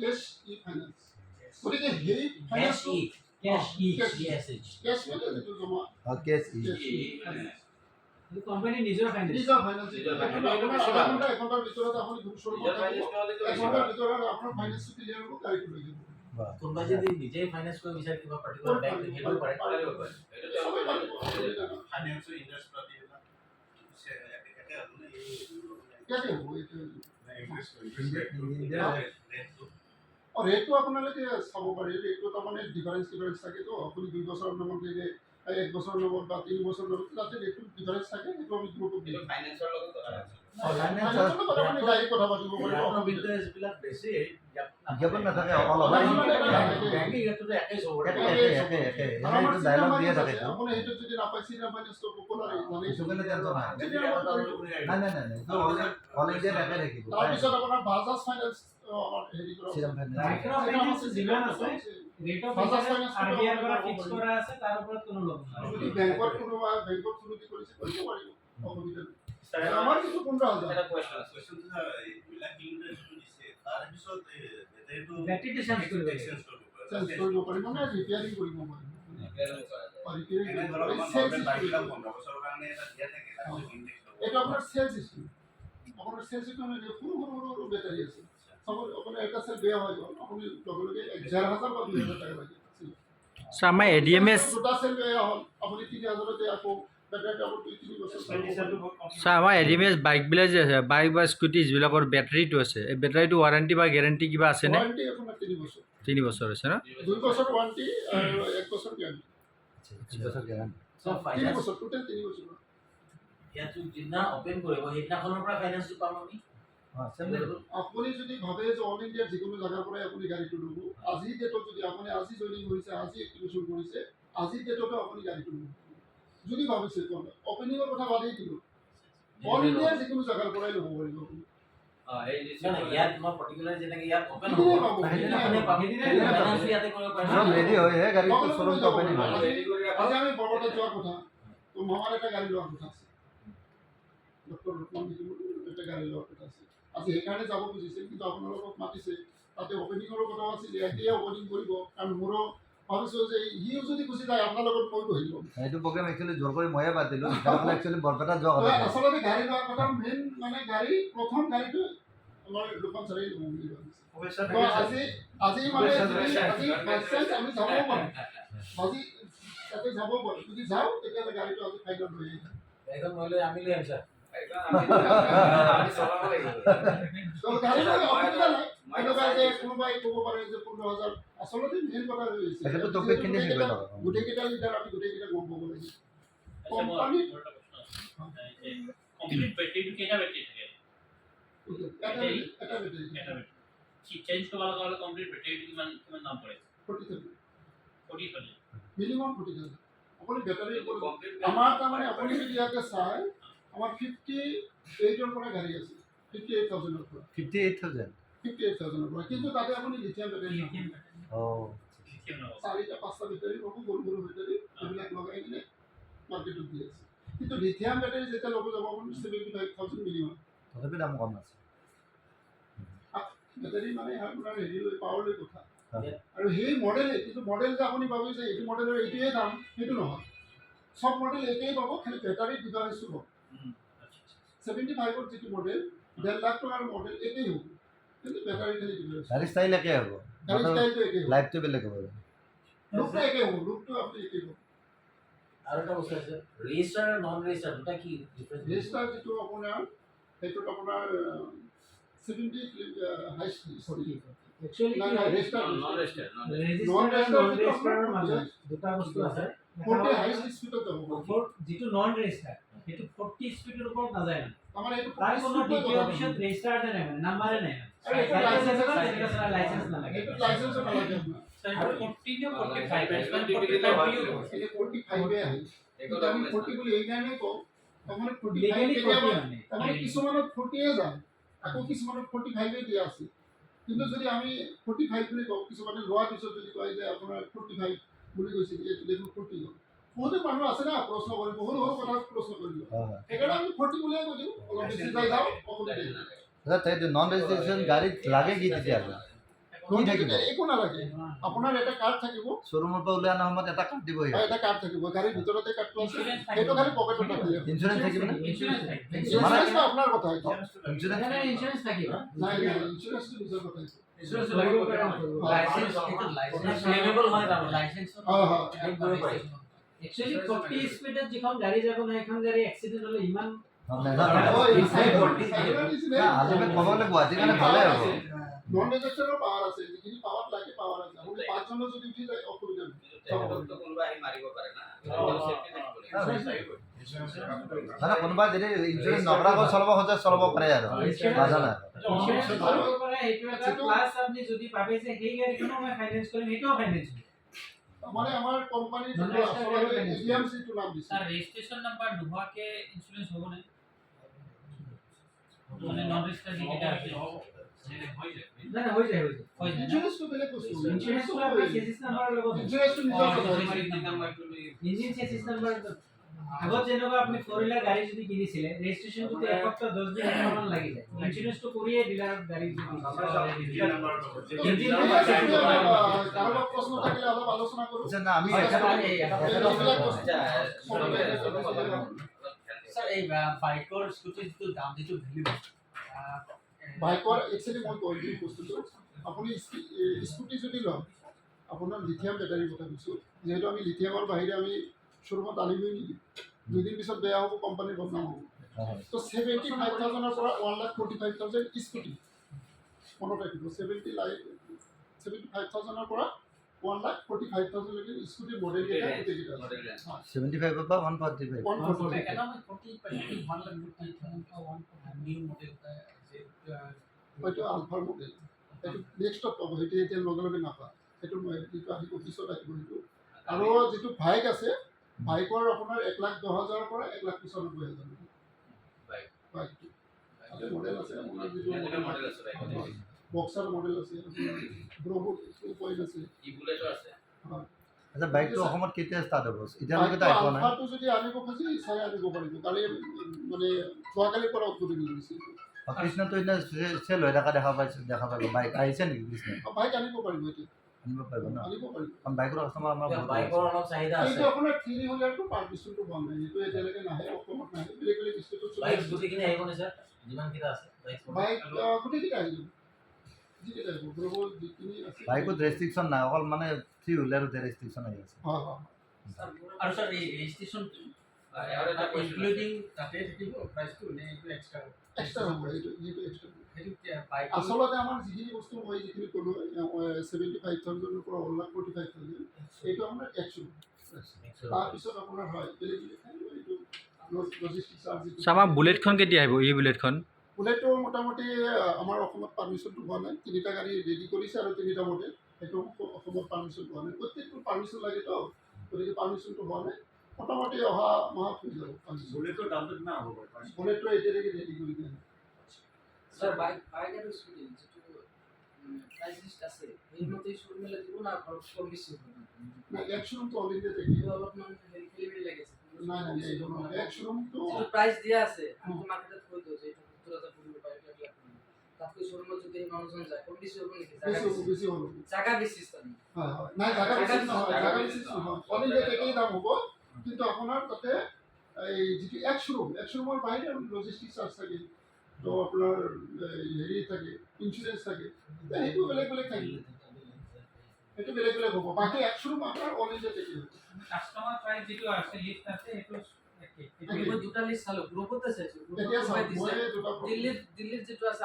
কেশ ই ফাইনেন্স গতিকে সেই ফাইনেন্সটো Cash E. Cash. Yes. কেশ মানে যিটো জমা কেছ ই কেশ ই ফাইনেন্স The company নিজৰ finance. নিজৰ ফাইনেন্স নিজৰ আপোনাৰ finance। আধা ঘণ্টা এঘণ্টাৰ ভিতৰত আপুনি ঘূৰি নিজৰ ফাইনেন্স নহ'লে কিয় এঘণ্টাৰ ভিতৰত আপোনাৰ ফাইনেন্সটো ক্লিয়াৰ হ'ব গাড়ীটো লৈ যাব কোনোবাই যদি নিজে ফাইনেন্স কৰিব বিচাৰে কিবা পাৰ্টিকুলাৰ বেংক সেইটো পাৰে। চবেই পাৰিব অসুবিধা নাই ফাইনেন্সিয়েল ইন্ডাস্ট্ৰি সে একে আপনি ইয়াতে হ'ব এইটো ইনভেস্ট ৰেটটো আপোনালোকে চাব পাৰি ৰেটটো তাৰমানে ডিফাৰেঞ্চ থাকেতো আপুনি 2 বছৰৰ নামত দিলে 1 বছৰৰ নামত বা 3 বছৰৰ নামত তাতে ৰেটটো ডিফাৰেঞ্চ থাকে সেইটো আমি গ্ৰুপত দিওঁ ফাইনেন্সৰ লগত কথা আছে আপুনি ডাইৰেক্ট কথা পাতিব পাৰিব ইন্টাৰেষ্ট বিলাক বেছি বিজ্ঞাপন নাথাকে অকল বেংকিং ৰেটটো একেই চবৰে একে এইটো ডায়লগ দিয়ে থাকে আপুনি সেইটো যদি নাপায় চিনিয়ৰ ফাইনেন্সটো পপুলাৰ কিছু কাৰণে টেনচন নাই নাই অল ইণ্ডিয়া একে থাকিব তাৰপিছত আপোনাৰ বাজাজ ফাইনেন্স হেৰি কৰা শ্ৰীৰাম ফাইনেন্স মাইক্ৰ ফাইনেন্স যিমান আছে rate of Bajaj interest finance RBI পৰা ফিক্স কৰা আছে তাৰ ওপৰত কোনো লগ নাই যদি বেংকত কোনোবা বেংকত থ্ৰুদি কৰিছে কৰিব পাৰিব অসুবিধা নাই আমাৰ কিছু 15,000 এটা কোৱেশ্চন আছে কোৱেশ্চন বিলাক ইন্ডাস্ট্ৰি দিছে তাৰ পিছত এটাইটো ব্যাটাৰীটো চেঞ্জ কৰিব লাগে চেঞ্জ কৰিব চেঞ্জ কৰিব পাৰিব মানে ৰিপেয়াৰিং কৰিব পাৰিব এনে ধৰক আমাৰ নৰ্মেল বাইকবিলাক 15 বছৰৰ কাৰণে এটা দিয়া থাকে তাৰপিছত ইনডেক্স হ'ব এটা আপোনাৰ সেল সিস্টেম আপোনাৰ সেল সিস্টেম মানে সৰু বেটাৰী আছে সব আপোনাৰ এটা সেল বেয়া হৈ গ'ল আপুনি লগে 11,000 বা 2,000 টাকা লাগে So my ADMS, দুটা সেল বেয়া হ'ল আপুনি 3,000তে আকৌ বেটাৰীটো আকৌ 2-3 বছৰ so আমাৰ ADMS বাইক বিলাক যে আছে বাইক বা স্কুটি যিবিলাকৰ বেটাৰীটো আছে এই বেটাৰীটো ৱাৰেণ্টি বা গেৰেণ্টি কিবা আছে নে ওয়াৰেণ্টি আপোনাৰ 3 বছৰ 3 বছৰ আছে না 2 বছৰ ওয়াৰেণ্টি আৰু 1 বছৰ গ্যাৰাণ্টি বছৰ গ্যাৰাণ্টি সব 3 ফাইনেন্স বছৰ টোটেল 3 বছৰ ইয়াতো যিদিনা ওপেন কৰিব সেইদিনাখনৰ পৰা ফাইনেন্সটো পাম আমি আপুনি যদি ভাবে যে অল ইণ্ডিয়াৰ যিকোনো জায়গাৰ পৰাই আপুনি গাড়ীটো ল'ব আজি ডেটত যদি আপুনি আজি জইনিং কৰিছে আজি এক্টিভেশ্যন কৰিছে আজি ডেটতে আপুনি গাড়ীটো ল'ব যদি ভাবিছে অপেনিঙৰ কথা বাদেই দিলো অল ইণ্ডিয়াৰ যিকোনো জায়গাৰ পৰাই ল'ব পাৰিব আপুনি এই মানে ইয়াত মই পাৰ্টিকুলাৰ যেনেকৈ ইয়াত ওপেন সেইদিনাই হ'ব পাব, সেইদিনাখনে পাম ফাইনেন্স ইয়াতে কৰিব পাৰিম সব ৰেডি হয় হে গাড়ী সকলো শ্বৰুম লৈ যাব ওপেনিং পাৰিব। হয় আজি আমি বৰপেটা যোৱাৰ কথা তো মামাৰ এটা গাড়ী লোৱাৰ কথা আছে ডক্টৰ ৰূপমান এটা গাড়ী লোৱাৰ কথা আছে আজি সেইকাৰণে যাব খুজিছিল কিন্তু আপোনালোকক মাতিছে তাতে অপেনিঙৰ কথাও আছিল এতিয়া অপেনিং কৰিব কাৰণ মোৰো ভাবিছোঁ যে সিও যদি গুচি যায় আপোনাৰ লগত মই বহি ল'ম এইটো প্ৰগ্ৰাম একচুৱেলি জোৰ কৰি ময়ে বাদ দিলোঁ সেইকাৰণে একচুৱেলি বৰপেটা যোৱা কথা আছিল। আচলতে গাড়ী লোৱাৰ কথা মেইন মানে গাড়ী প্ৰথম গাড়ীটো আমাৰ ৰূপম চাৰি ল'ব বুলি ভাবিছে তো আজি মানে আজি বাচ্চাই আমি যাব পাৰোঁ আজি তাতে যাব পাৰোঁ যদি যাওঁ তেতিয়াহ'লে গাড়ীটো আজি ফাইনেল হৈ আহিব এখন মই লৈ আমি লৈ আহিম ছাৰ আমি চলাব লাগিব তো গাড়ী লৈ অসুবিধা নাই এনেকুৱা যে কোনোবাই ক'ব পাৰে যে 15,000 আচলতে মেইন কথা হৈ গৈছে তেখেতৰ টপিকখিনি শেষ হৈ লওক। গোটেইকেইটা লিটাৰ আমি গোটেইকেইটা গম পাব লাগিব কোম্পানী কমপ্লিট বেটাৰীটো কেইটা বেটাৰী থাকে এটা বেটাৰী এটা বেটাৰী চেঞ্জ কৰিব লগা হ'লে কমপ্লিট বেটাৰীটো কিমান কিমান দাম পৰে 40,000 40 মিনিমাম 40,000 আপুনি বেটাৰী কমপ্লিট আমাৰ তাৰমানে আপুনি যদি ইয়াতে চাই আমাৰ 58ৰ পৰা গাড়ী আছে 58,000ৰ পৰা 58,000 58,000ৰ পৰা কিন্তু তাতে আপুনি লিথিয়াম বেটাৰী লিথিয়াম অঁ চাৰিটা পাঁচটা বেটাৰী ল'ব সৰু বেটাৰী এইবিলাক লগাই কিনে মাৰ্কেটত দি আছে কিন্তু লিথিয়াম বেটাৰী যেতিয়া ল'ব যাব আপুনি 75,000 মিনিমাম তথাপি দাম কম আছে বেটাৰী মানে আপোনাৰ হেৰি লৈ পাৱাৰ লৈ কথা হয়। আৰু সেই মডেলে কিন্তু মডেল যে আপুনি পাব যে এইটো মডেলৰ এইটোৱে দাম সেইটো নহয় সব মডেল একেই পাব খালি বেটাৰীৰ ডিফাৰেঞ্চটো হ'ব 75ৰ যিটো মডেল 1.5 লাখ টকাৰ মডেল একেই হ'ব কিন্তু বেটাৰী খালি ডিফাৰেঞ্চ গাড়ী ষ্টাইল একে হ'ব গাড়ী ষ্টাইলটো একেই হ'ব লাইফটো বেলেগ হ'ব লুকটো একেই হ'ব লুকটো আপুনি একেই হ'ব আৰু এটা বস্তু আছে ৰেজিষ্টাৰ আৰু নন ৰেজিষ্টাৰ দুটা কি ডিফাৰেন্স ৰেজিষ্টাৰ যিটো আপোনাৰ সেইটোত আপোনাৰ 70 হাই সৰি একচুয়ালি কি হয় ৰেজিষ্টাৰ নন ৰেজিষ্টাৰ ৰেজিষ্টাৰ আৰু নন ৰেজিষ্টাৰৰ মাজত দুটা বস্তু আছে 40 হাই স্পীডত যাব যিটো নন ৰেজিষ্টাৰ সেইটো 40 স্পীডৰ ওপৰত নাযায় না তাৰমানে এইটো তাৰ কোনো দ্বিতীয় অপশ্যন ৰেজিষ্টাৰতে নাই মানে নাম্বাৰে নাই আৰু এইটো লাইচেন্স লাইসেন্স নালাগে এইটো লাইচেন্সো নালাগে আপোনাৰ আৰু 40 নে 45 এই 45 এ আহে কিন্তু আমি 40 বুলি এই কাৰণে কওঁ তাৰমানে 45 লিগেলি কেতিয়াবা 40 মানে তাৰমানে কিছুমানত 40 এ যায় আকৌ কিছুমানত 45 এ দিয়া আছে কিন্তু যদি আমি 45 বুলি কওঁ কিছুমানে লোৱাৰ পিছত যদি কয় যে আপোনাৰ 45 বুলি কৈছে এইটো দেখোন 40 হ'ল বহুতো মানুহ আছে না প্ৰশ্ন কৰিব সৰু সৰু কথা প্ৰশ্ন কৰিব সেইকাৰণে আমি 40 বুলিয়ে কৈ দিওঁ অলপ বেছি যাই যাওঁ অসুবিধা আচ্ছা নন ৰেজিষ্ট্ৰেশ্যন গাড়ীত লাগে কি তেতিয়াহ'লে কি থাকিব একো নালাগে আপোনাৰ এটা কাৰ্ড থাকিব শ্বৰুমৰ পৰা ওলাই অনা সময়ত এটা কাৰ্ড দিব আৰু এটা কাৰ্ড থাকিব গাড়ীৰ ভিতৰতে কাৰ্ডটো আছে সেইটো খালি পকেটত ৰাখিলে ইঞ্চুৰেঞ্চ থাকিব নে ইঞ্চুৰেঞ্চ থাকে ইঞ্চুৰেঞ্চটো আপোনাৰ কথা এইটো ইঞ্চুৰেঞ্চ ইঞ্চুৰেঞ্চ থাকিব নাই ইঞ্চুৰেঞ্চটো নিজৰ কথা এইটো ইঞ্চুৰেঞ্চ লাগিব লাইসেন্স এটা লাইসেন্স ক্লেমেবল হয় তাৰ লাইসেন্স হয় হয় কৰিব পাৰি একচুয়ালি 40 স্পিডত যিখন গাড়ী যাব না এখন গাড়ী এক্সিডেন্ট হলে ইমান আজিকালি ক'ব লাগিব আজিকালি ভালে হ'ব নন ৰেজিষ্টাৰৰ পাৱাৰ আছে যিখিনি পাৱাৰ লাগে পাৱাৰ আছে আপুনি পাঁচজনৰ যদি উঠি যায় অসুবিধা তেখেতকতো কোনোবাই আহি মাৰিব পাৰে না সেফটি থাকিব মানে কোনোবা যদি ইঞ্চুৰেঞ্চ নকৰাকৈ চলাব খোজে চলাব পাৰে আৰু নাজানে ইন্স্যুৰেন্স কৰিব পৰা এইটো এটা প্লাস আপনি যদি ভাবে যে সেই গাড়ীখনো মই ফাইনান্স কৰিম এইটোও ফাইনান্স মানে আমাৰ কোম্পানীৰ যিটো আচলতে এজিএমচিটো নাম দিছে স্যাৰ ৰেজিস্ট্ৰেশন নাম্বাৰ নোহোৱাকে ইন্স্যুৰেন্স হ'ব নে মানে নন ৰেজিস্টাৰ যেটা আছে না না হৈ যায় ইঞ্চুৰেঞ্চটো বেলেগ বস্তু ইন্স্যুৰেন্স আপোনাৰ চেসিস নাম্বাৰৰ লগত ইঞ্চুৰেঞ্চটো নিজৰ কথা ইঞ্জিন চেসিস নাম্বাৰ আগত যেনেকুৱা আপুনি ফ'ৰ হুইলাৰ গাড়ী যদি কিনিছিলে ৰেজিষ্ট্ৰেশ্যনটো এসপ্তাহ 10 দিন এমাহমান লাগি যায় ইন্স্যুৰেন্সটো কৰিয়ে ডিলাৰত গাড়ী কাৰোবাৰ প্ৰশ্ন থাকিলে অলপ আলোচনা কৰোঁ না আমি স্যাৰ এই বাইকৰ স্কুটিৰ যিটো দাম যিটো ভেলিউ বাইকৰ একচুৱেলি মই কৈ দিম বস্তুটো আপুনি স্কুটি যদি লয় আপোনাৰ লিথিয়াম বেটাৰীৰ কথা কৈছোঁ যিহেতু আমি লিথিয়ামৰ বাহিৰে আমি শ্ব'ৰুমত আনিবই নিদিওঁ দুদিন পিছত বেয়া হ'ব কোম্পানীৰ বদনাম হ'ব তো 75,000ৰ পৰা 1,45,000 স্কুটি মনত ৰাখিব 75,000ৰ পৰা 1,45,000 লৈকে স্কুটিৰ মডেল কেইটা গোটেইকেইটা আছে 75 পৰা 145 145 এটা মই 40 পাইছো 1 লাখ 1 নিউ মডেল হয়তো আলফাৰ মডেল সেইটো নেক্সটত পাব সেইটো এতিয়া লগে লগে নাপায় সেইটো যিটো আহিব পিছত আহিব সেইটো আৰু যিটো বাইক আছে বাইকৰ আপোনাৰ 1,10,000ৰ পৰা 1,95,000 বাইকটো মডেল আছে আপোনাৰ যিটো মডেল আছে বক্সাৰ মডেল আছে ব্ৰভো 2.0 আছে ই বুলেটো আছে আচ্ছা বাইকটো অসমত কেতিয়া ষ্টাৰ্ট হ'ব এতিয়ালৈকে তো আইফোন নাই আলফাটো যদি আনিব খুজি চাই আনিব পাৰিব কালি মানে যোৱাকালিৰ পৰা উদ্বোধনী কৰিছে কৃষ্ণটো এতিয়া চেল হৈ থকা দেখা পাইছোঁ বাইক আহিছে নেকি কৃষ্ণ বাইক আনিব পাৰিব এতিয়া আনিব পাৰিব ন আনিব পাৰিব কাৰণ বাইকৰ কাষ্টমাৰ আমাৰ বহুত বাইকৰ অলপ চাহিদা আছে এইটো আপোনাৰ 3,000টো পাৰ্মিশনটো হোৱা নাই এইটো এতিয়ালৈকে নাহে অসমত নাহে বেলেগ বেলেগ ষ্টেটত চলি বাইক আছে গোটেইখিনি আহিব নে স্যাৰ যিমান কেইটা আছে বাইক গোটেইকেইটা আহিব যিকেইটা আহিব ব্ৰভো যিখিনি আছে বাইকত ৰেষ্ট্ৰিকশ্যন নাই অকল মানে থ্ৰী হুইলাৰতে ৰেষ্ট্ৰিকশ্যন আহি আছে হয় হয় আৰু স্যাৰ এই ৰেজিষ্ট্ৰেশ্যন ইনক্লুডিং তাতে থাকিব প্ৰাইচটো নে এইটো এক্সট্ৰা এক্সট্ৰা হ'ব এইটো যিটো এক্সট্ৰা সেইটো বাইক আচলতে আমাৰ যিখিনি বস্তু মই যিখিনি ক'লোঁ 75,000ৰ পৰা 1,45,000 এইটো আপোনাৰ একচুৱেল তাৰপিছত আপোনাৰ হয় বেলেগ বেলেগ থাকিব এইটো লজিষ্টিক চাৰ্জ আচ্ছা আমাৰ বুলেটখন কেতিয়া আহিব এই বুলেটখন বুলেটটো মোটামুটি আমাৰ অসমত পাৰ্মিশ্যনটো হোৱা নাই 3টা গাড়ী ৰেডি কৰিছে আৰু 3টা মডেল সেইটো অসমত পাৰ্মিশ্যন হোৱা নাই প্ৰত্যেকটো পাৰ্মিশ্যন লাগেতো গতিকে পাৰ্মিশ্যনটো হোৱা নাই মোটামুটি অহা মাহত হৈ যাব বুলেটৰ দামটো কিমান হ'ব বাৰু বুলেটটো এতিয়ালৈকে ৰেডি কৰি দিয়া নাই স্যার বাইক আর স্কুটি যেটো প্রাইস লিস্ট আছে এই মতে শুরু মেলা দিব না কম বেশি হবে না এক শোরুম তো অলরেডি দেখি ডেভেলপমেন্ট হেলিফেলি লাগেছে না না এই জন্য এক শোরুম তো প্রাইস দিয়া আছে আমি তো মার্কেটে কই দিও যে 70,000 পড়বে বাইক লাগবে তাতে শোরুমে যদি মানুষজন যায় কম বেশি হবে নাকি বেশি হলো জায়গা বেশি স্থানে হ্যাঁ হ্যাঁ না জায়গা বেশি নহয় জায়গা বেশি নহয় অলরেডি একই দাম হ'ব কিন্তু আপোনাৰ তাতে এই যিটো এক শোৰুমৰ বাহিৰে লজিষ্টিক চাৰ্জ থাকে তো আপোনাৰ হেৰি থাকে ইঞ্চুৰেঞ্চ থাকে সেইটো বেলেগ বেলেগ থাকিব সেইটো বেলেগ বেলেগ হ'ব বাকী এক শোরুম আপোনাৰ অলরেডি দেখি কাস্টমার প্রাইস যেটো আছে লিস্ট আছে সেইটো আমি দুটা লিস্ট চালো গ্রুপতে চাইছো এতিয়া গ্রুপতে চাওক মই দিছে দুটা দিল্লির যেটো আছে